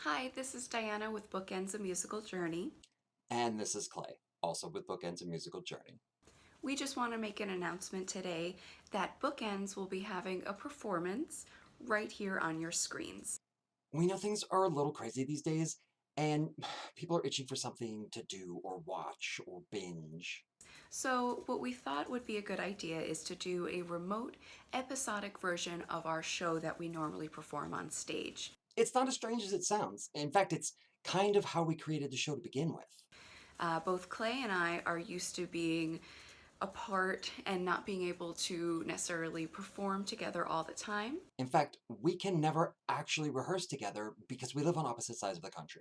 Hi, this is Diana with Bookends a Musical Journey. And this is Clay, also with Bookends a Musical Journey. We just want to make an announcement today that Bookends will be having a performance right here on your screens. We know things are a little crazy these days, and people are itching for something to do or watch or binge. So, what we thought would be a good idea is to do a remote episodic version of our show that we normally perform on stage. It's not as strange as it sounds. In fact, it's kind of how we created the show to begin with. Both Clay and I are used to being apart and not being able to necessarily perform together all the time. In fact, we can never actually rehearse together because we live on opposite sides of the country.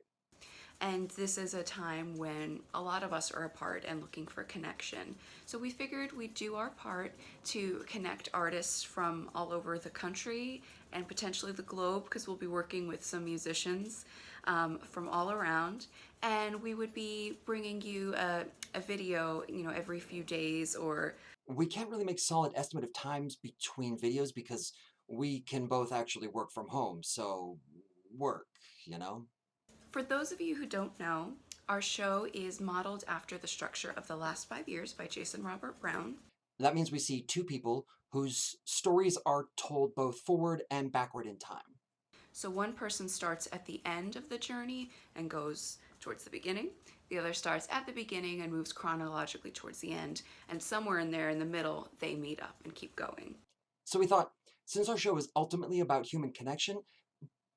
And this is a time when a lot of us are apart and looking for connection. So we figured we'd do our part to connect artists from all over the country and potentially the globe, because we'll be working with some musicians from all around. And we would be bringing you a video, every few days or We can't really make solid estimate of times between videos because we can both actually work from home, so work, you know? For those of you who don't know, our show is modeled after the structure of The Last 5 Years by Jason Robert Brown. That means we see two people whose stories are told both forward and backward in time. So one person starts at the end of the journey and goes towards the beginning. The other starts at the beginning and moves chronologically towards the end. And somewhere in there in the middle, they meet up and keep going. So we thought, since our show is ultimately about human connection,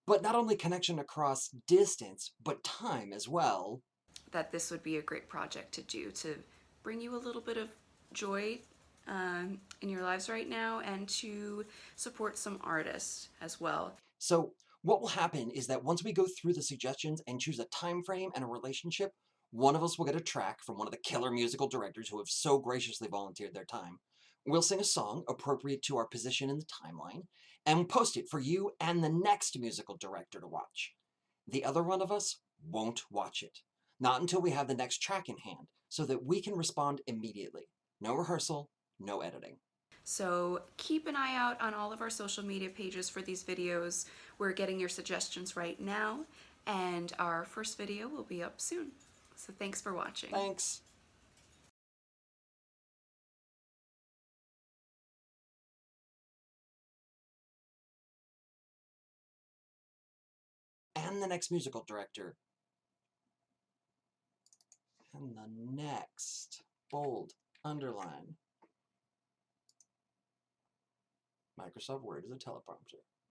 but not only connection across distance, but time as well, That this would be a great project to do to bring you a little bit of joy in your lives right now and to support some artists as well. so what will happen is that once we go through the suggestions and choose a time frame and a relationship, one of us will get a track from one of the killer musical directors who have so graciously volunteered their time. We'll sing a song appropriate to our position in the timeline, and post it for you and the next musical director to watch. The other one of us won't watch it. Not until we have the next track in hand, so that we can respond immediately. No rehearsal, no editing. So keep an eye out on all of our social media pages for these videos. We're getting your suggestions right now, and our first video will be up soon. So thanks for watching. Thanks. And the next musical director. And the next. Bold. Underline. Microsoft Word is a teleprompter.